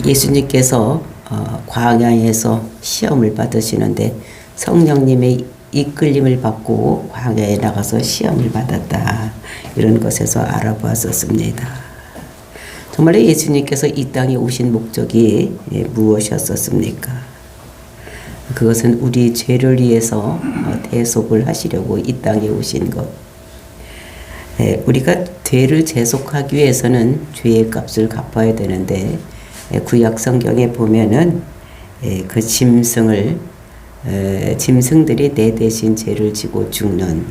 예수님께서 광야에서 시험을 받으시는데 성령님의 이끌림을 받고 광야에 나가서 시험을 받았다. 이런 것에서 알아보았었습니다. 정말 예수님께서 이 땅에 오신 목적이 무엇이었습니까? 그것은 우리 죄를 위해서 대속을 하시려고 이 땅에 오신 것. 우리가 죄를 제속하기 위해서는 죄의 값을 갚아야 되는데 구약 성경에 보면은 그 짐승들이 내 대신 죄를 지고 죽는,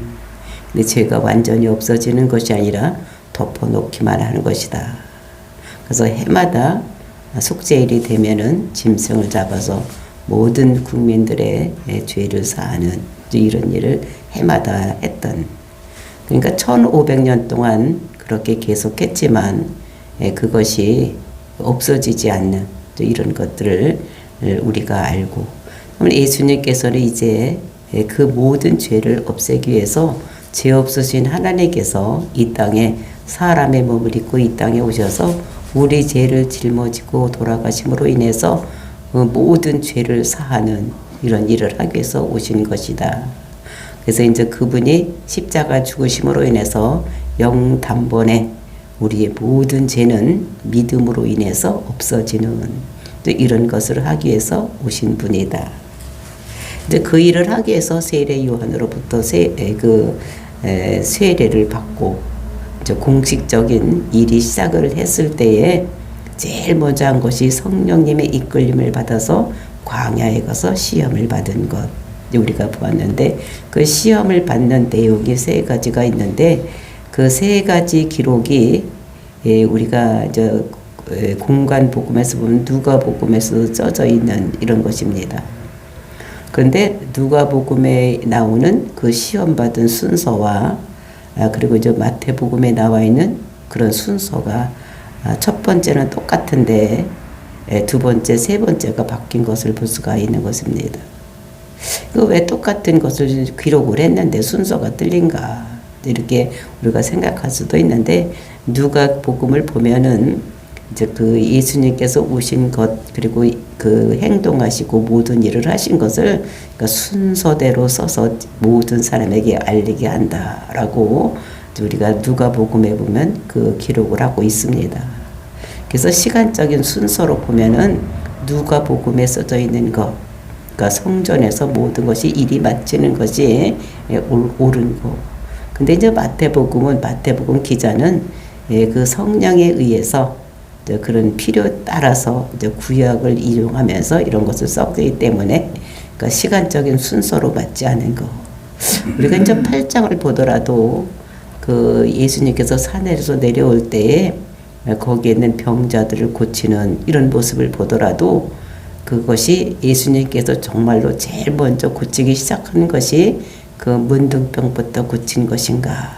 근데 죄가 완전히 없어지는 것이 아니라 덮어놓기만 하는 것이다. 그래서 해마다 속죄일이 되면은 짐승을 잡아서 모든 국민들의 죄를 사하는 이런 일을 해마다 했던, 그러니까 1500년 동안 그렇게 계속했지만 그것이 없어지지 않는 이런 것들을 우리가 알고, 예수님께서는 이제 그 모든 죄를 없애기 위해서 죄 없으신 하나님께서 이 땅에 사람의 몸을 입고 이 땅에 오셔서 우리 죄를 짊어지고 돌아가심으로 인해서 모든 죄를 사하는 이런 일을 하기 위해서 오신 것이다. 그래서 이제 그분이 십자가 죽으심으로 인해서 영단번에 우리의 모든 죄는 믿음으로 인해서 없어지는 이런 것을 하기 위해서 오신 분이다. 이제 그 일을 하기 위해서 세례 요한으로부터 세례를 받고 이제 공식적인 일이 시작을 했을 때에 제일 먼저 한 것이 성령님의 이끌림을 받아서 광야에 가서 시험을 받은 것. 우리가 보았는데 그 시험을 받는 내용이 세 가지가 있는데 그 세 가지 기록이 우리가 공간 복음에서 보면 누가복음에서 써져 있는 이런 것입니다. 그런데 누가복음에 나오는 그 시험 받은 순서와 그리고 이제 마태복음에 나와 있는 그런 순서가 첫 번째는 똑같은데 두 번째, 세 번째가 바뀐 것을 볼 수가 있는 것입니다. 왜 똑같은 것을 기록을 했는데 순서가 틀린가? 이렇게 우리가 생각할 수도 있는데 누가복음을 보면은 이제 그 예수님께서 오신 것 그리고 그 행동하시고 모든 일을 하신 것을 그러니까 순서대로 써서 모든 사람에게 알리게 한다라고 우리가 누가복음에 보면 그 기록을 하고 있습니다. 그래서 시간적인 순서로 보면은 누가복음에 써져 있는 것, 그러니까 성전에서 모든 것이 일이 마치는 것이 옳은 거. 근데 이제 마태복음 기자는 그 성령에 의해서 그런 필요에 따라서 이제 구약을 이용하면서 이런 것을 썼기 때문에 그러니까 시간적인 순서로 맞지 않은 거. 우리가 이제 8장을 보더라도 그 예수님께서 산에서 내려올 때에 거기에 있는 병자들을 고치는 이런 모습을 보더라도 그것이 예수님께서 정말로 제일 먼저 고치기 시작한 것이 그 문둥병부터 고친 것인가?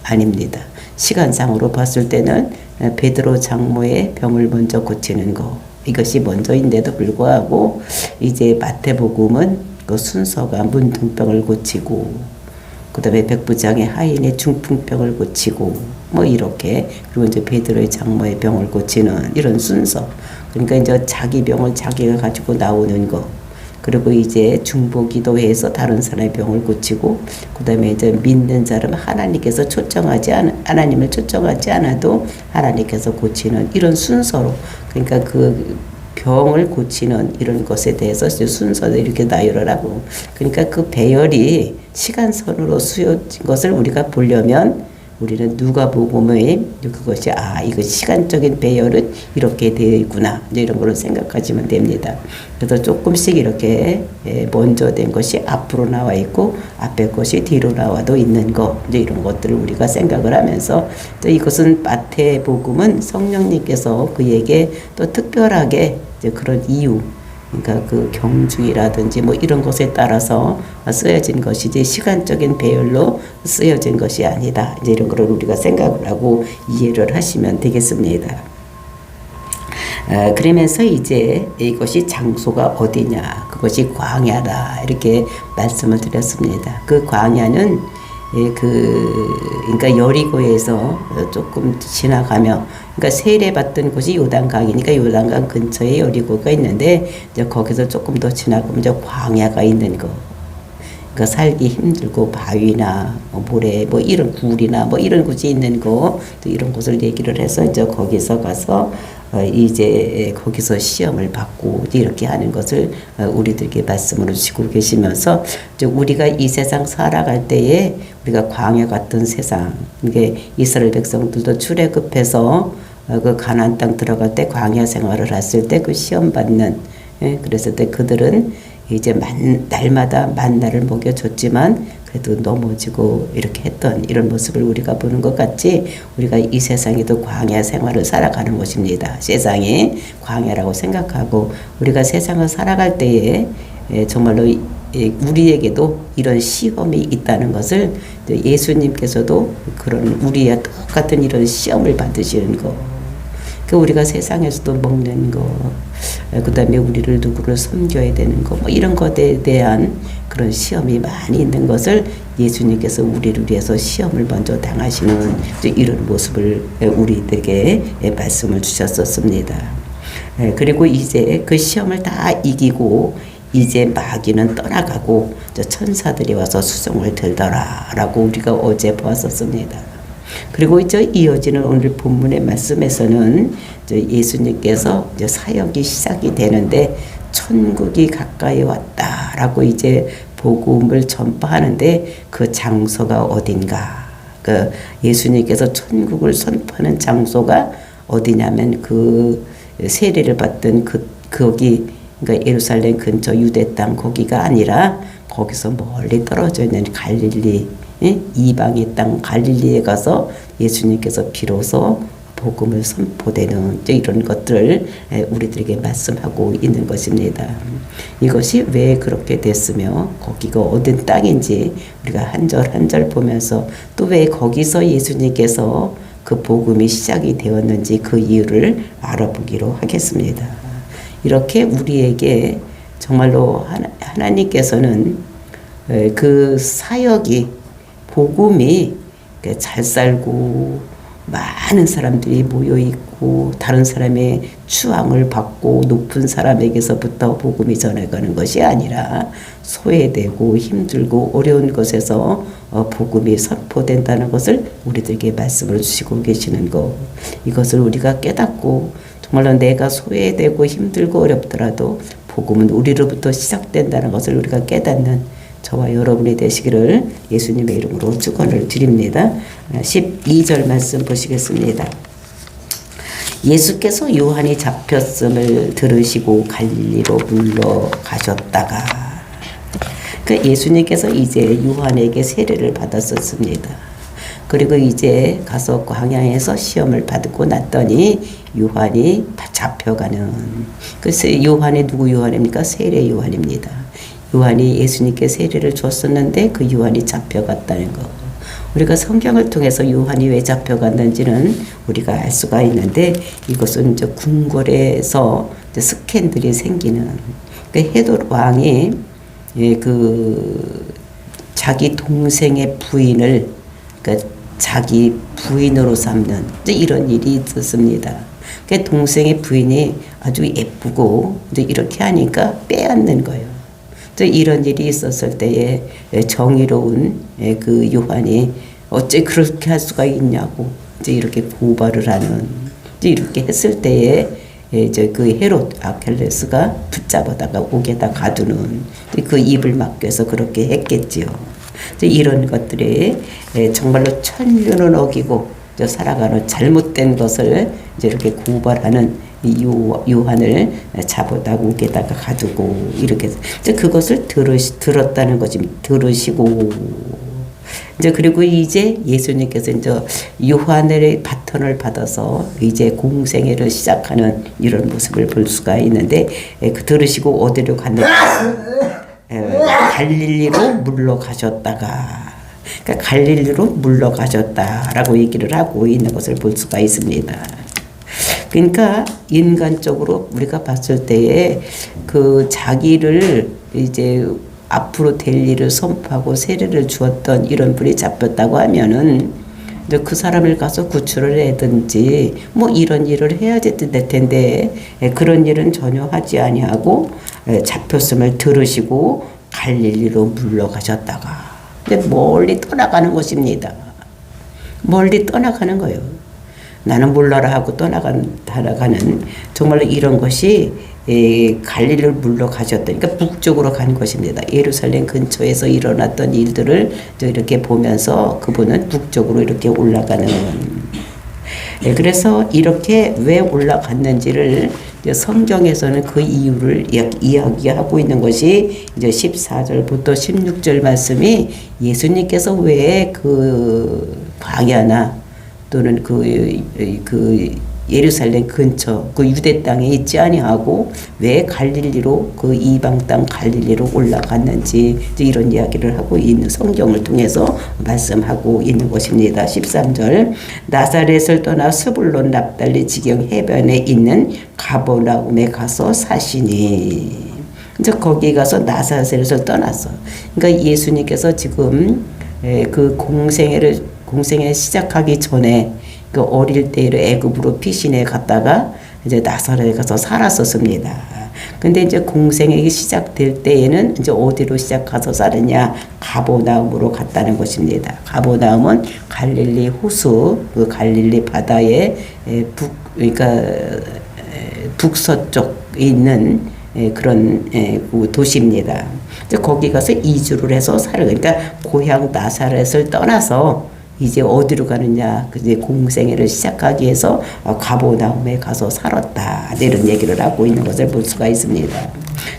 아닙니다. 시간상으로 봤을 때는 베드로 장모의 병을 먼저 고치는 거, 이것이 먼저인데도 불구하고 이제 마태복음은 그 순서가 문둥병을 고치고 그 다음에 백부장의 하인의 중풍병을 고치고 뭐 이렇게, 그리고 이제 베드로의 장모의 병을 고치는 이런 순서. 그러니까 이제 자기 병을 자기가 가지고 나오는 거, 그리고 이제 중보기도해서 다른 사람의 병을 고치고, 그 다음에 이제 믿는 사람 하나님을 초청하지 않아도 하나님께서 고치는 이런 순서로, 그러니까 그 병을 고치는 이런 것에 대해서 순서를 이렇게 나열을 하고, 그러니까 그 배열이 시간선으로 수여진 것을 우리가 보려면 우리는 누가복음의 그것이 이거 시간적인 배열은 이렇게 되어 있구나, 이런 걸로 생각하시면 됩니다. 그래서 조금씩 이렇게 먼저 된 것이 앞으로 나와 있고 앞에 것이 뒤로 나와도 있는 거, 이제 이런 것들을 우리가 생각을 하면서 또 이것은 마태복음은 성령님께서 그에게 또 특별하게 이제 그런 이유, 그러니까 그 경주이라든지 뭐 이런 것에 따라서 쓰여진 것이지 시간적인 배열로 쓰여진 것이 아니다. 이제 이런 거를 우리가 생각을 하고 이해를 하시면 되겠습니다. 그러면서 이제 이것이 장소가 어디냐, 그것이 광야다, 이렇게 말씀을 드렸습니다. 그 광야는 그러니까 여리고에서 조금 지나가며 그러니까 세례받던 곳이 요단강이니까 요단강 근처에 여리고가 있는데 이제 거기서 조금 더 지나가면 이제 광야가 있는 거. 그러니까 살기 힘들고 바위나 모래 이런 굴이나 이런 곳이 있는 거, 또 이런 곳을 얘기를 해서 이제 거기서 가서 이제 거기서 시험을 받고 이렇게 하는 것을 우리들에게 말씀으로 주시고 계시면서, 이제 우리가 이 세상 살아갈 때에 우리가 광야 같은 세상, 이게 이스라엘 백성들도 출애굽해서 그 가나안 땅 들어갈 때 광야 생활을 했을 때 그 시험 받는, 그랬을 때 그들은 이제 날마다 만나를 먹여줬지만 그래도 넘어지고 이렇게 했던 이런 모습을 우리가 보는 것 같이, 우리가 이 세상에도 광야 생활을 살아가는 것입니다. 세상이 광야라고 생각하고 우리가 세상을 살아갈 때에 정말로 우리에게도 이런 시험이 있다는 것을, 예수님께서도 그런 우리와 똑같은 이런 시험을 받으시는 거, 그 우리가 세상에서도 먹는 거, 그 다음에 우리를 누구를 섬겨야 되는 거, 이런 것에 대한 그런 시험이 많이 있는 것을 예수님께서 우리를 위해서 시험을 먼저 당하시는 이런 모습을 우리들에게 말씀을 주셨었습니다. 그리고 이제 그 시험을 다 이기고 이제 마귀는 떠나가고 천사들이 와서 수종을 들더라라고 우리가 어제 보았었습니다. 그리고 이제 이어지는 오늘 본문의 말씀에서는 예수님께서 이제 사역이 시작이 되는데 천국이 가까이 왔다라고 이제 복음을 전파하는데, 그 장소가 어딘가? 그 예수님께서 천국을 선포하는 장소가 어디냐면 그 세례를 받던 거기, 그러니까 예루살렘 근처 유대 땅 거기가 아니라 거기서 멀리 떨어져 있는 갈릴리, 이방의 땅 갈릴리에 가서 예수님께서 비로소 복음을 선포되는 이런 것들을 우리들에게 말씀하고 있는 것입니다. 이것이 왜 그렇게 됐으며 거기가 어떤 땅인지 우리가 한 절 한 절 보면서, 또 왜 거기서 예수님께서 그 복음이 시작이 되었는지 그 이유를 알아보기로 하겠습니다. 이렇게 우리에게 정말로 하나님께서는 그 사역이, 복음이 잘 살고 많은 사람들이 모여있고 다른 사람의 추앙을 받고 높은 사람에게서부터 복음이 전해가는 것이 아니라 소외되고 힘들고 어려운 곳에서 복음이 선포된다는 것을 우리들에게 말씀을 주시고 계시는 것, 이것을 우리가 깨닫고 정말로 내가 소외되고 힘들고 어렵더라도 복음은 우리로부터 시작된다는 것을 우리가 깨닫는 저와 여러분이 되시기를 예수님의 이름으로 축원을 드립니다. 12절 말씀 보시겠습니다. 예수께서 요한이 잡혔음을 들으시고 갈릴리로 물러가셨다가, 그 예수님께서 이제 요한에게 세례를 받았었습니다. 그리고 이제 가서 광야에서 시험을 받고 났더니 요한이 잡혀가는, 그 요한이 누구 요한입니까? 세례 요한입니다. 요한이 예수님께 세례를 줬었는데 그 요한이 잡혀갔다는 거. 우리가 성경을 통해서 요한이 왜 잡혀갔는지는 우리가 알 수가 있는데, 이것은 이제 궁궐에서 이제 스캔들이 생기는, 그 헤롯 왕이 그 자기 동생의 부인을 자기 부인으로 삼는 이런 일이 있었습니다. 그 동생의 부인이 아주 예쁘고 이제 이렇게 하니까 빼앗는 거예요. 이런 일이 있었을 때에 정의로운 그 요한이 어째 그렇게 할 수가 있냐고 이제 이렇게 고발을 하는, 이제 이렇게 했을 때에 이제 그 헤롯 아켈레스가 붙잡아다가 옥에다 가두는, 그 입을 막혀서 그렇게 했겠지요. 이런 것들이 정말로 천륜을 어기고 살아가는 잘못된 것을 이제 이렇게 고발하는 요한을 잡아다 옥에다가 가두고 이렇게 이제 그것을 들었다는 거지. 들으시고 이제 그리고 이제 예수님께서 이제 요한의 바톤을 받아서 이제 공생애를 시작하는 이런 모습을 볼 수가 있는데, 그 들으시고 어디로 갔는지 갈릴리로 물러가셨다가, 그러니까 갈릴리로 물러가셨다라고 얘기를 하고 있는 것을 볼 수가 있습니다. 그러니까 인간적으로 우리가 봤을 때에 그 자기를 이제 앞으로 될 일을 선포하고 세례를 주었던 이런 분이 잡혔다고 하면은 이제 그 사람을 가서 구출을 해든지 뭐 이런 일을 해야 될 텐데 그런 일은 전혀 하지 아니하고 잡혔음을 들으시고 갈릴리로 물러가셨다가 이제 멀리 떠나가는 것입니다. 멀리 떠나가는 거예요. 나는 몰라라 하고 떠나가는 정말로 이런 것이 갈릴리를 물러가셨던, 그러니까 북쪽으로 간 것입니다. 예루살렘 근처에서 일어났던 일들을 이렇게 보면서 그분은 북쪽으로 이렇게 올라가는. 그래서 이렇게 왜 올라갔는지를 성경에서는 그 이유를 이야기하고 있는 것이 이제 14절부터 16절 말씀이 예수님께서 왜 그 광야나 또는 그 예루살렘 근처 그 유대 땅에 있지 아니하고 왜 갈릴리로 그 이방 땅 갈릴리로 올라갔는지 이런 이야기를 하고 있는 성경을 통해서 말씀하고 있는 것입니다. 13절 나사렛을 떠나 스불론 납달리 지경 해변에 있는 가버나움에 가서 사시니 이제 거기 가서 나사렛을 떠났어. 그러니까 예수님께서 지금 그 공생에 시작하기 전에 그 어릴 때로 애굽으로 피신해 갔다가 이제 나사렛에 가서 살았었습니다. 근데 이제 공생애가 시작될 때에는 이제 어디로 시작해서 살았냐? 가버나움으로 갔다는 것입니다. 가버나움은 갈릴리 호수, 그 갈릴리 바다의 그러니까 북서쪽에 있는 그런 도시입니다. 이제 거기 가서 이주를 해서 그러니까 고향 나사렛을 떠나서 이제 어디로 가느냐? 이제 공생애를 시작하기 위해서 가버나움에 가서 살았다. 이런 얘기를 하고 있는 것을 볼 수가 있습니다.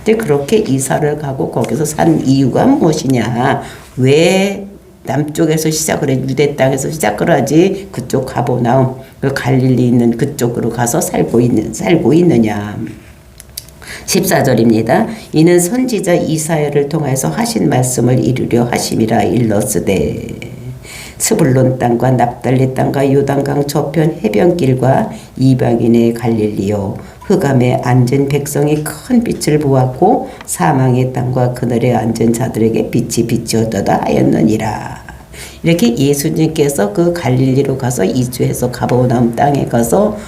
근데 그렇게 이사를 가고 거기서 산 이유가 무엇이냐? 왜 남쪽에서 시작을 해? 유대 땅에서 시작을 하지 그쪽 가버나움, 그 갈릴리 있는 그쪽으로 가서 살고 있느냐? 14절입니다. 이는 선지자 이사야를 통해서 하신 말씀을 이루려 하심이라 일렀으되 스불론 땅과 납달리 땅과 요단강 저편 해변길과 이방인의 갈릴리요 흑암에 앉은 백성이 큰 빛을 보았고 사망의 땅과 그늘에 앉은 자들에게 빛이 비추었다 하였느니라. 이렇게 예수님께서 그 갈릴리로 가서 이주해서 가버나움 땅에 가서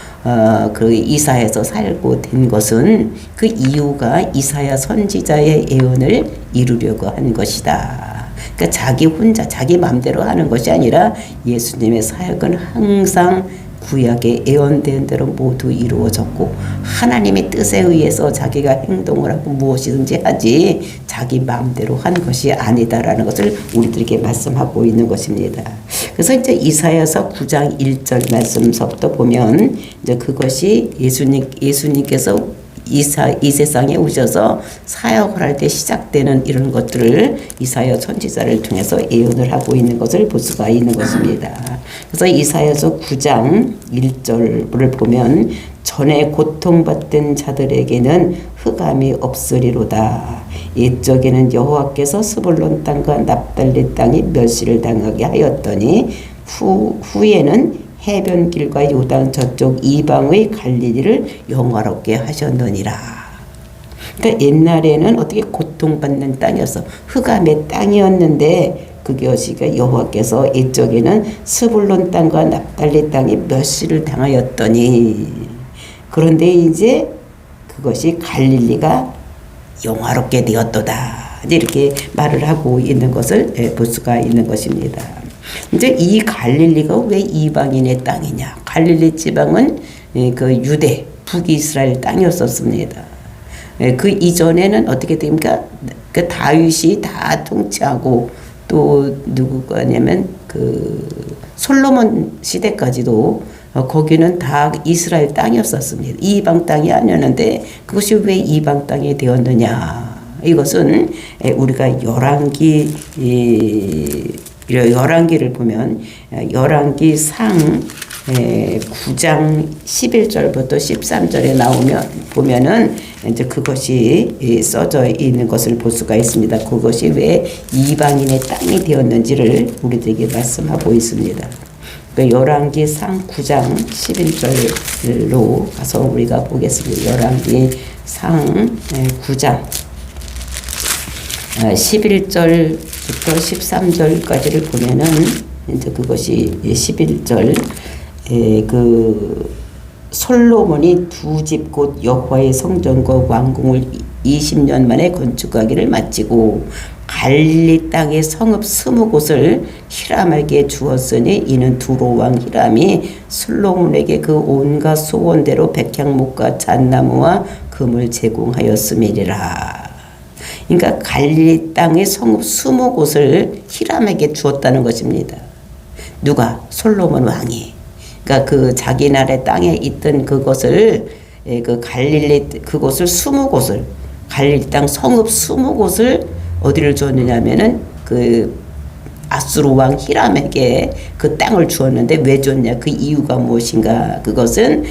그 이사야에서 살고 된 것은 그 이유가 이사야 선지자의 예언을 이루려고 한 것이다. 그러니까 자기 혼자 자기 마음대로 하는 것이 아니라 예수님의 사역은 항상 구약에 예언된 대로 모두 이루어졌고 하나님의 뜻에 의해서 자기가 행동을 하고 무엇이든지 하지 자기 마음대로 한 것이 아니다라는 것을 우리들에게 말씀하고 있는 것입니다. 그래서 이제 이사야서 9장 1절 말씀서부터 보면 이제 그것이 예수님께서 이 세상에 오셔서 사역을 할 때 시작되는 이런 것들을 이사야 선지자를 통해서 예언을 하고 있는 것을 볼 수가 있는 것입니다. 그래서 이사야서 9장 1절을 보면 전에 고통받던 자들에게는 흑암이 없으리로다. 옛적에는 여호와께서 스불론 땅과 납달리 땅이 멸시를 당하게 하였더니 후에는 해변길과 요단 저쪽 이방의 갈릴리를 영화롭게 하셨느니라. 그러니까 옛날에는 어떻게 고통받는 땅이었어. 흑암의 땅이었는데 그것이 여호와께서 이쪽에는 스불론 땅과 납달리 땅이 멸시를 당하였더니 그런데 이제 그것이 갈릴리가 영화롭게 되었도다. 이렇게 말을 하고 있는 것을 볼 수가 있는 것입니다. 이제 이 갈릴리가 왜 이방인의 땅이냐? 갈릴리 지방은 그 유대 북이스라엘 땅이었었습니다. 그 이전에는 어떻게 됩니까? 그 다윗이 다 통치하고 또 누구가냐면 그 솔로몬 시대까지도 거기는 다 이스라엘 땅이었었습니다. 이방 땅이 아니었는데 그것이 왜 이방 땅이 되었느냐? 이것은 우리가 열왕기를 보면 열왕기 상 9장 11절부터 13절에 보면은 이제 그것이 써져 있는 것을 볼 수가 있습니다. 그것이 왜 이방인의 땅이 되었는지를 우리들에게 말씀하고 있습니다. 열왕기 상 9장 11절로 가서 우리가 보겠습니다. 열왕기 상 9장 11절부터 13절까지를 보면은 이제 그것이 11절 그 솔로몬이 두 집 곧 여호와의 성전과 왕궁을 20년 만에 건축하기를 마치고 갈릴리 땅의 성읍 20곳을 히람에게 주었으니 이는 두로 왕 히람이 솔로몬에게 그 온갖 소원대로 백향목과 잣나무와 금을 제공하였음이니라. 그러니까 갈릴리 땅의 성읍 20곳을 히람에게 주었다는 것입니다. 누가? 솔로몬 왕이. 그러니까 그 자기 나라의 땅에 있던 그것을 그 갈릴리 그곳을 20곳을 갈릴리 땅 성읍 20곳을 어디를 줬느냐면은 그 아수르 왕 히람에게 그 땅을 주었는데 왜 줬냐? 그 이유가 무엇인가? 그것은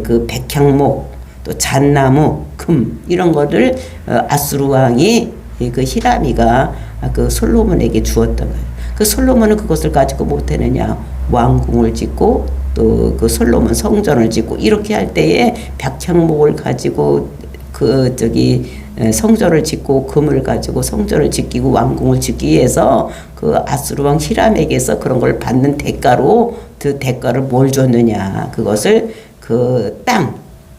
그 백향목 또 잣나무, 금 이런 거를 아수르 왕이 그 히람이가 그 솔로몬에게 주었던 거예요. 그 솔로몬은 그것을 가지고 못 했느냐? 왕궁을 짓고 또 그 솔로몬 성전을 짓고 이렇게 할 때에 백향목을 가지고 그 성전을 짓고 금을 가지고 성전을 짓고 왕궁을 짓기 위해서 그 아수르 왕 히람에게서 그런 걸 받는 대가로 그 대가를 뭘 줬느냐? 그것을 그 땅,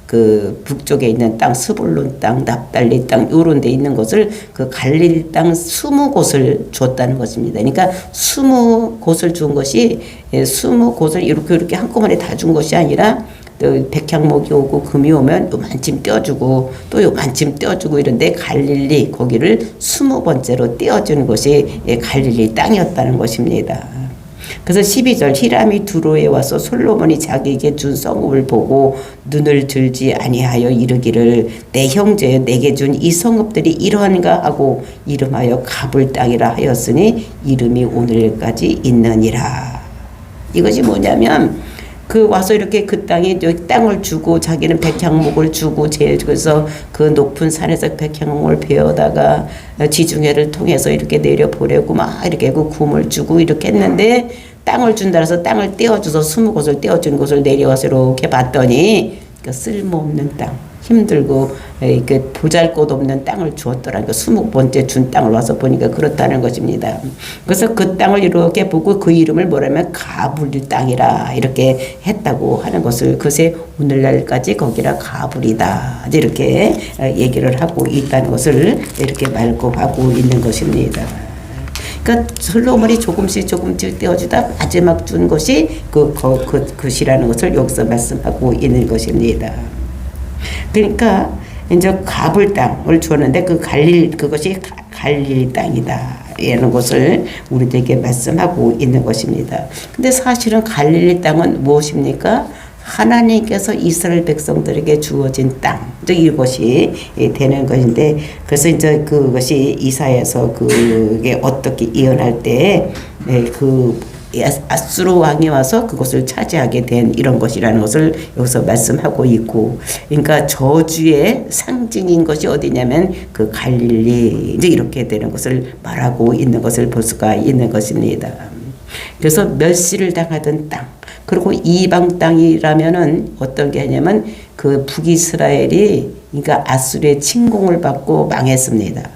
그 북쪽에 있는 땅, 스불론 땅, 납달리 땅 요런 데 있는 것을 그 갈릴리 땅 20곳을 줬다는 것입니다. 그러니까 20곳을 준 것이 20곳을 이렇게 한꺼번에 다 준 것이 아니라 또 백향목이 오고 금이 오면 요만큼 떼어주고 또 요만큼 떼어주고 이런데 갈릴리 거기를 20번째로 떼어주는 것이 갈릴리 땅이었다는 것입니다. 그래서 12절 히람이 두로에 와서 솔로몬이 자기에게 준 성읍을 보고 눈을 들지 아니하여 이르기를 내 형제 내게 준 이 성읍들이 이러한가 하고 이름하여 갑을 땅이라 하였으니 이름이 오늘까지 있느니라. 이것이 뭐냐면 그 와서 이렇게 그 땅에 땅을 주고 자기는 백향목을 주고 그래서 그 높은 산에서 백향목을 베어다가 지중해를 통해서 이렇게 내려 보내고 막 이렇게 그 금을 주고 이렇게 했는데 땅을 준다 해서 땅을 떼어줘서 20곳을 떼어준 곳을 내려와서 이렇게 봤더니 그 쓸모없는 땅 힘들고 그 보잘것없는 땅을 주었더라니까 20번째 준 땅을 와서 보니까 그렇다는 것입니다. 그래서 그 땅을 이렇게 보고 그 이름을 뭐라면 가불 땅이라 이렇게 했다고 하는 것을 그새 오늘날까지 거기라 가불이다 이렇게 얘기를 하고 있다는 것을 이렇게 말고하고 있는 것입니다. 그러니까 솔로몬이 조금씩 떼어주다 마지막 준 것이 그것이라는 것을 여기서 말씀하고 있는 것입니다. 그러니까 이제 가불 땅을 주었는데 그것이 갈릴리 땅이다. 이런 것을 우리들에게 말씀하고 있는 것입니다. 근데 사실은 갈릴리 땅은 무엇입니까? 하나님께서 이스라엘 백성들에게 주어진 땅, 이것이 되는 것인데, 그래서 이제 그것이 이사야서 그게 어떻게 예언할 때, 그 아수르 왕이 와서 그것을 차지하게 된 이런 것이라는 것을 여기서 말씀하고 있고, 그러니까 저주의 상징인 것이 어디냐면 그 갈릴리 이제 이렇게 되는 것을 말하고 있는 것을 볼 수가 있는 것입니다. 그래서 멸시를 당하던 땅, 그리고 이방 땅이라면은 어떤 게 하냐면 그 북이스라엘이 그러니까 아수르의 침공을 받고 망했습니다.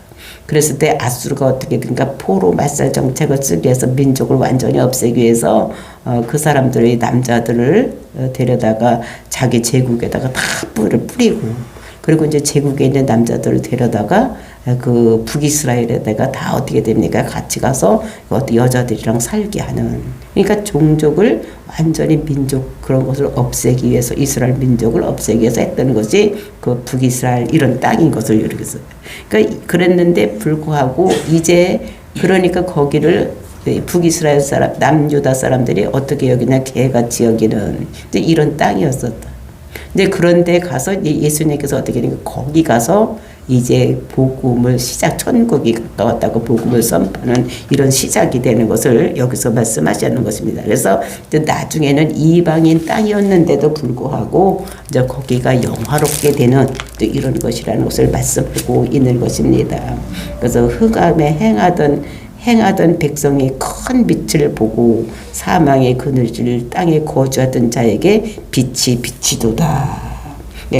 그랬을 때 아수르가 어떻게 된가 포로 말살 정책을 쓰기 위해서 민족을 완전히 없애기 위해서 그 사람들의 남자들을 데려다가 자기 제국에다가 다 뿔을 뿌리고 그리고 이제 제국에 있는 남자들을 데려다가 그 북이스라엘에다가 다 어떻게 됩니까? 같이 가서 여자들이랑 살게 하는. 그러니까 종족을 완전히 민족 그런 것을 없애기 위해서 이스라엘 민족을 없애기 위해서 했던 것이 그 북이스라엘 이런 땅인 것을 이렇게 써. 그러니까 그랬는데 불구하고 이제 그러니까 거기를 북이스라엘 사람 남유다 사람들이 어떻게 여기냐 개같이 여기는 이런 땅이었었다. 근데 그런데 가서 예수님께서 어떻게 되니까 거기 가서 이제 복음을 천국이 가까웠다고 복음을 선포하는 이런 시작이 되는 것을 여기서 말씀하시는 것입니다. 그래서 나중에는 이방인 땅이었는데도 불구하고 이제 거기가 영화롭게 되는 또 이런 것이라는 것을 말씀하고 있는 것입니다. 그래서 흑암에 행하던 백성이 큰 빛을 보고 사망의 그늘질 땅에 거주하던 자에게 빛이 비치도다.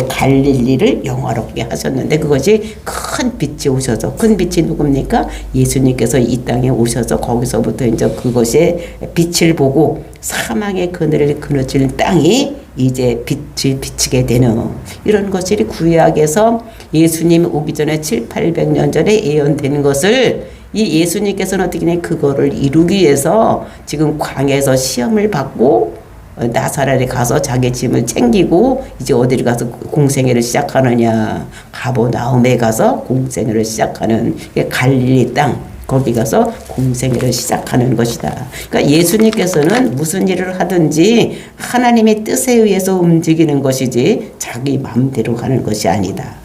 갈릴리를 영화롭게 하셨는데 그것이 큰 빛이 오셔서 큰 빛이 누굽니까? 예수님께서 이 땅에 오셔서 거기서부터 이제 그것의 빛을 보고 사망의 그늘을 그늘진 땅이 이제 빛을 비치게 되는 이런 것들이 구약에서 예수님 오기 전에 700~800년 전에 예언된 것을 이 예수님께서는 어떻게 냐 그거를 이루기 위해서 지금 광야에서 시험을 받고 나사렛에 가서 자기 짐을 챙기고 이제 어디를 가서 공생애를 시작하느냐 가버나움에 가서 공생애를 시작하는 갈릴리 땅 거기 가서 공생애를 시작하는 것이다. 그러니까 예수님께서는 무슨 일을 하든지 하나님의 뜻에 의해서 움직이는 것이지 자기 마음대로 가는 것이 아니다.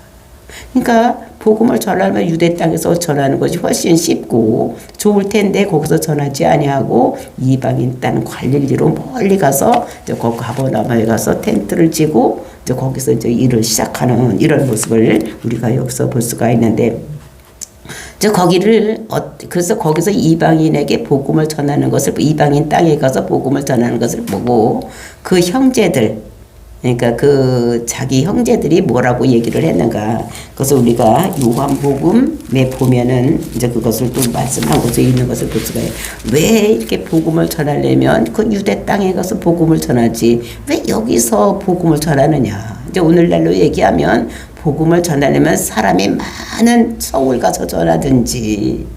그러니까 복음을 전하면 유대 땅에서 전하는 것이 훨씬 쉽고 좋을 텐데 거기서 전하지 아니하고 이방인 땅 갈릴리로 멀리 가서 이제 거기 가버나움에 가서 텐트를 치고 이제 거기서 이제 일을 시작하는 이런 모습을 우리가 여기서 볼 수가 있는데 그래서 거기서 이방인에게 복음을 전하는 것을 이방인 땅에 가서 복음을 전하는 것을 보고 그 형제들 그러니까 그 자기 형제들이 뭐라고 얘기를 했는가. 그래서 우리가 요한복음에 보면은 이제 그것을 또 말씀한 곳에 있는 것을 볼 수가 있어요. 왜 이렇게 복음을 전하려면 그 유대 땅에 가서 복음을 전하지 왜 여기서 복음을 전하느냐. 이제 오늘날로 얘기하면 복음을 전하려면 사람이 많은 서울 가서 전하든지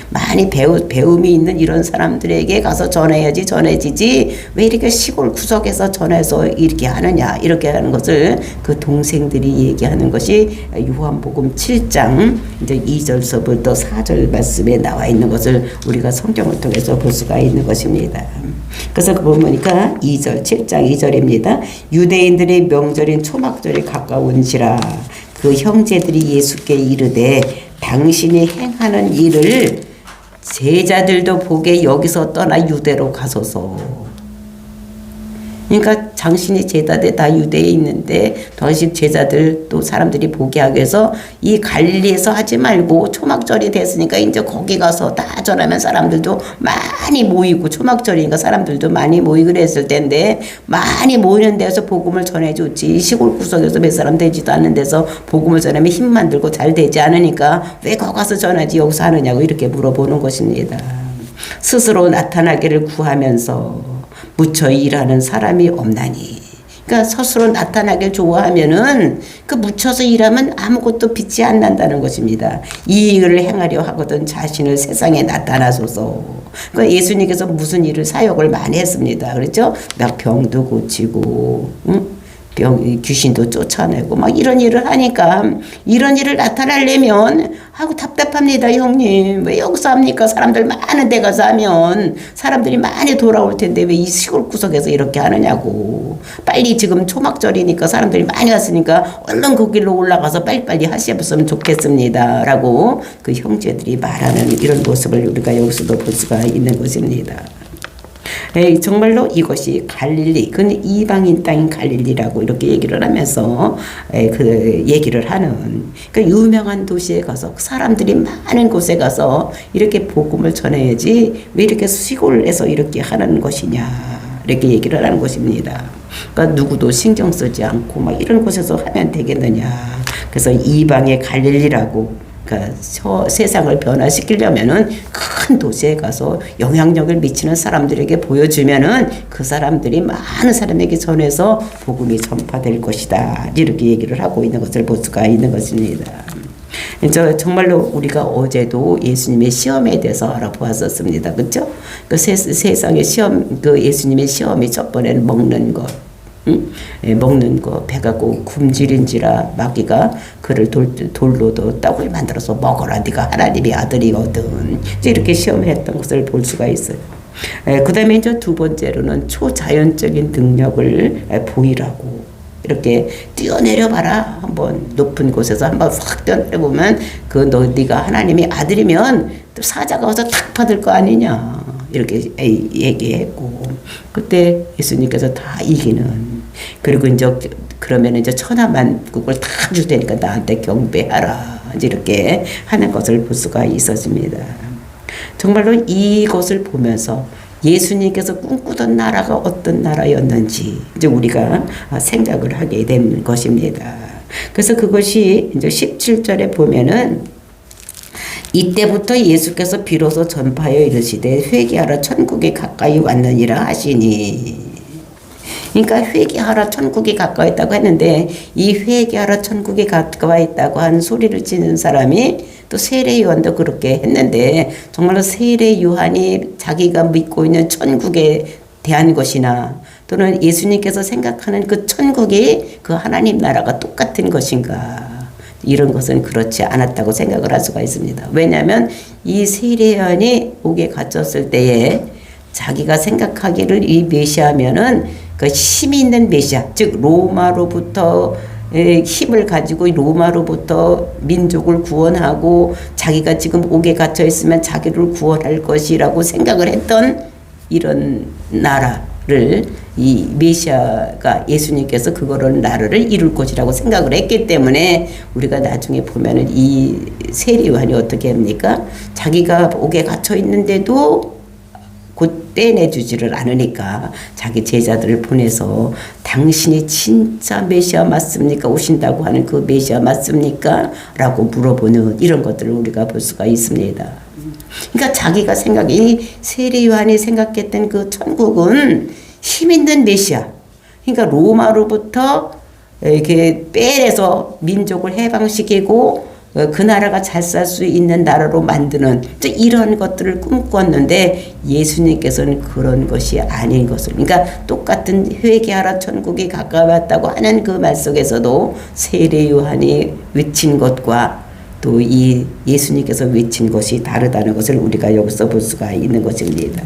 많이 배움이 있는 이런 사람들에게 가서 전해지지 왜 이렇게 시골 구석에서 전해서 이렇게 하느냐 이렇게 하는 것을 그 동생들이 얘기하는 것이 요한복음 7장 이제 2절서부터 4절 말씀에 나와 있는 것을 우리가 성경을 통해서 볼 수가 있는 것입니다. 그래서 보니까 2절 7장 2절입니다. 유대인들의 명절인 초막절이 가까운지라 그 형제들이 예수께 이르되 당신이 행하는 일을 제자들도 보게 여기서 떠나 유대로 가소서. 그러니까 당신이 제자들 다 유대에 있는데 당신 제자들 또 사람들이 보게 하기 위해서 이 갈릴리에서 하지 말고 초막절이 됐으니까 이제 거기 가서 다 전하면 사람들도 많이 모이고 초막절이니까 사람들도 많이 모이고 그랬을 텐데 많이 모이는 데서 복음을 전해줬지 시골 구석에서 몇 사람 되지도 않는 데서 복음을 전하면 힘만 들고 잘 되지 않으니까 왜 거기 가서 전하지 여기서 하느냐고 이렇게 물어보는 것입니다. 스스로 나타나기를 구하면서 무쳐 일하는 사람이 없나니. 그러니까 스스로 나타나길 좋아하면은 그 묻혀서 일하면 아무것도 빛이 안 난다는 것입니다. 이 일을 행하려 하거든 자신을 세상에 나타나소서. 그러니까 예수님께서 무슨 일을 사역을 많이 했습니다. 그렇죠? 막 병도 고치고, 귀신도 쫓아내고 막 이런 일을 하니까 이런 일을 나타나려면 하고 답답합니다. 형님 왜 여기서 합니까? 사람들 많은 데 가서 하면 사람들이 많이 돌아올 텐데 왜 이 시골 구석에서 이렇게 하느냐고. 빨리 지금 초막절이니까 사람들이 많이 왔으니까 얼른 그 길로 올라가서 빨리빨리 하셨으면 좋겠습니다 라고 그 형제들이 말하는 이런 모습을 우리가 여기서도 볼 수가 있는 것입니다. 정말로 이것이 갈릴리, 그 이방인 땅인 갈릴리라고 이렇게 얘기를 하면서 그 얘기를 하는 그 유명한 도시에 가서 사람들이 많은 곳에 가서 이렇게 복음을 전해야지 왜 이렇게 시골에서 이렇게 하는 것이냐 이렇게 얘기를 하는 것입니다. 그러니까 누구도 신경 쓰지 않고 막 이런 곳에서 하면 되겠느냐. 그래서 이방의 갈릴리라고. 그러니까 세상을 변화시키려면은 큰 도시에 가서 영향력을 미치는 사람들에게 보여주면은 그 사람들이 많은 사람에게 전해서 복음이 전파될 것이다. 이렇게 얘기를 하고 있는 것을 볼 수가 있는 것입니다. 정말로 우리가 어제도 예수님의 시험에 대해서 알아보았었습니다. 그렇죠? 그 세상의 시험, 그 예수님의 시험이 첫 번에는 먹는 것. 먹는 거 배가 꼭 굶주린지라 마귀가 그를 돌로도 떡을 만들어서 먹어라 네가 하나님의 아들이거든 이렇게 시험을 했던 것을 볼 수가 있어요. 그 다음에 이제 두 번째로는 초자연적인 능력을 보이라고 이렇게 뛰어내려봐라. 한번 높은 곳에서 한번 확 뛰어내려보면 네가 하나님의 아들이면 또 사자가 와서 탁 받을 거 아니냐 이렇게 얘기했고 그때 예수님께서 다 이기는 그리고 이제 그러면 이제 천하만국을 다 줄 테니까 나한테 경배하라 이렇게 하는 것을 볼 수가 있었습니다. 정말로 이것을 보면서 예수님께서 꿈꾸던 나라가 어떤 나라였는지 이제 우리가 생각을 하게 된 것입니다. 그래서 그것이 이제 17절에 보면은 이때부터 예수께서 비로소 전파하여 이르시되 회개하라 천국이 가까이 왔느니라 하시니. 그러니까 회개하라 천국이 가까이 있다고 했는데 이 회개하라 천국이 가까이 있다고 한 소리를 치는 사람이 또 세례 요한도 그렇게 했는데 정말로 세례 요한이 자기가 믿고 있는 천국에 대한 것이나 또는 예수님께서 생각하는 그 천국이 그 하나님 나라가 똑같은 것인가, 이런 것은 그렇지 않았다고 생각을 할 수가 있습니다. 왜냐하면 이 세례 요한이 옥에 갇혔을 때에 자기가 생각하기를 이 메시아면은 그 힘이 있는 메시아, 즉 로마로부터 힘을 가지고 로마로부터 민족을 구원하고 자기가 지금 옥에 갇혀 있으면 자기를 구원할 것이라고 생각을 했던 이런 나라를 이 메시아가 예수님께서 그거를 나라를 이룰 것이라고 생각을 했기 때문에 우리가 나중에 보면은 이 세례 요한이 어떻게 합니까? 자기가 옥에 갇혀 있는데도 곧 떼내주지를 않으니까 자기 제자들을 보내서 당신이 진짜 메시아 맞습니까? 오신다고 하는 그 메시아 맞습니까? 라고 물어보는 이런 것들을 우리가 볼 수가 있습니다. 그러니까 자기가 이 세례 요한이 생각했던 그 천국은 힘 있는 메시아, 그러니까 로마로부터 이렇게 빼내서 민족을 해방시키고 그 나라가 잘 살 수 있는 나라로 만드는 이런 것들을 꿈꿨는데 예수님께서는 그런 것이 아닌 것을, 그러니까 똑같은 회개하라 천국이 가까웠다고 하는 그 말 속에서도 세례 요한이 외친 것과 또 이 예수님께서 외친 것이 다르다는 것을 우리가 여기서 볼 수가 있는 것입니다.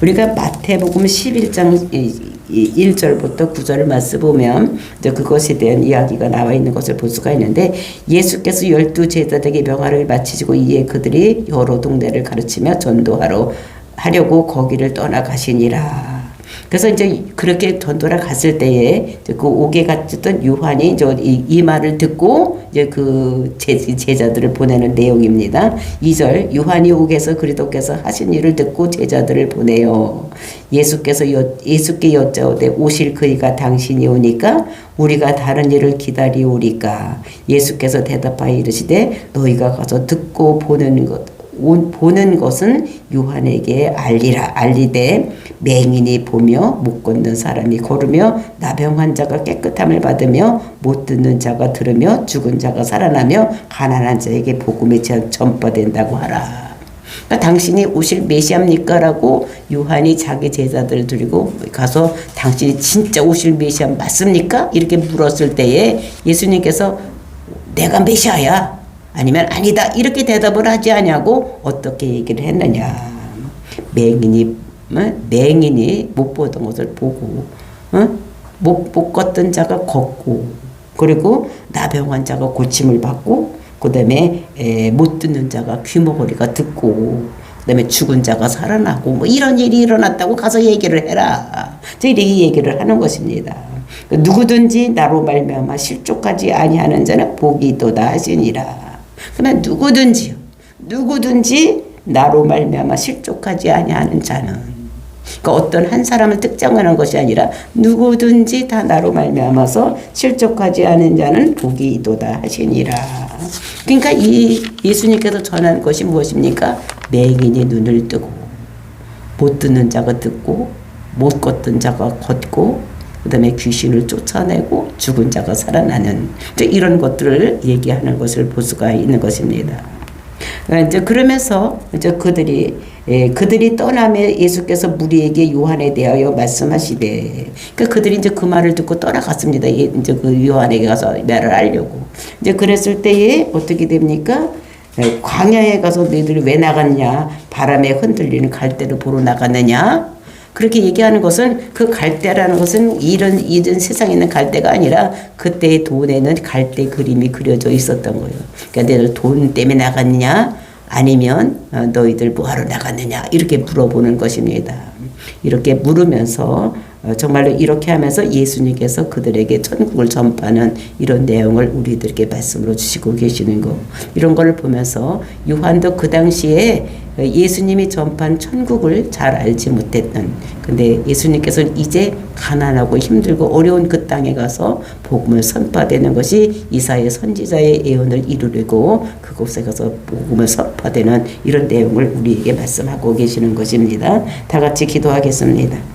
우리가 마태복음 11장 1절부터 9절 말씀 보면 그것에 대한 이야기가 나와 있는 것을 볼 수가 있는데, 예수께서 12 제자들에게 명하를 마치시고 이에 그들이 여러 동네를 가르치며 전도하려고 거기를 떠나가시니라. 그래서 이제 그렇게 전도를 갔을 때에 그 옥에 갇혔던 요한이 이 말을 듣고 이제 그 제자들을 보내는 내용입니다. 2절 요한이 옥에서 그리스도께서 하신 일을 듣고 제자들을 보내요. 예수께 여짜오되 오실 그이가 당신이 오니까 우리가 다른 일을 기다리오리까. 예수께서 대답하여 이르시되 너희가 가서 듣고 보는 것은 요한에게 알리되 맹인이 보며 못 걷는 사람이 걸으며 나병 환자가 깨끗함을 받으며 못 듣는 자가 들으며 죽은 자가 살아나며 가난한 자에게 복음이 전파된다고 하라. 그러니까 당신이 오실 메시아입니까? 라고 요한이 자기 제자들을 데리고 가서 당신이 진짜 오실 메시아 맞습니까? 이렇게 물었을 때에 예수님께서 내가 메시아야 아니면 아니다 이렇게 대답을 하지 않냐고 어떻게 얘기를 했느냐. 맹인이 못 보던 것을 보고 못 걷던 자가 걷고, 그리고 나병 환자가 고침을 받고, 그 다음에 못 듣는 자가 귀머거리가 듣고, 그 다음에 죽은 자가 살아나고 뭐 이런 일이 일어났다고 가서 얘기를 해라. 이렇게 얘기를 하는 것입니다. 누구든지 나로 말미암아 실족하지 아니하는 자는 복이 있도다 하시니라. 그러나 누구든지 나로 말미암아 실족하지 아니하는 자는, 그러니까 어떤 한 사람을 특정하는 것이 아니라 누구든지 다 나로 말미암아서 실족하지 않은 자는 복이 있도다 하시니라. 그러니까 이 예수님께서 전한 것이 무엇입니까? 맹인이 눈을 뜨고, 못 듣는 자가 듣고, 못 걷던 자가 걷고, 그 다음에 귀신을 쫓아내고 죽은 자가 살아나는 이런 것들을 얘기하는 것을 볼 수가 있는 것입니다. 이제 그러면서 이제 그들이 떠나며 예수께서 무리에게 요한에 대하여 말씀하시되, 그러니까 그들이 이제 그 말을 듣고 떠나갔습니다. 이제 그 요한에게 가서 말을 하려고. 이제 그랬을 때에 어떻게 됩니까? 광야에 가서 너희들이 왜 나갔냐? 바람에 흔들리는 갈대를 보러 나갔느냐? 그렇게 얘기하는 것은 그 갈대라는 것은 이런 세상에 있는 갈대가 아니라 그때의 돈에는 갈대 그림이 그려져 있었던 거예요. 그러니까 너희들 돈 때문에 나갔느냐 아니면 너희들 뭐하러 나갔느냐 이렇게 물어보는 것입니다. 이렇게 물으면서 정말로 이렇게 하면서 예수님께서 그들에게 천국을 전파하는 이런 내용을 우리들에게 말씀으로 주시고 계시는 거, 이런 걸 보면서 요한도 그 당시에 예수님이 전파한 천국을 잘 알지 못했던, 근데 예수님께서는 이제 가난하고 힘들고 어려운 그 땅에 가서 복음을 선포되는 것이 이사야 선지자의 예언을 이루려고 그곳에 가서 복음을 선포되는 이런 내용을 우리에게 말씀하고 계시는 것입니다. 다 같이 기도하겠습니다.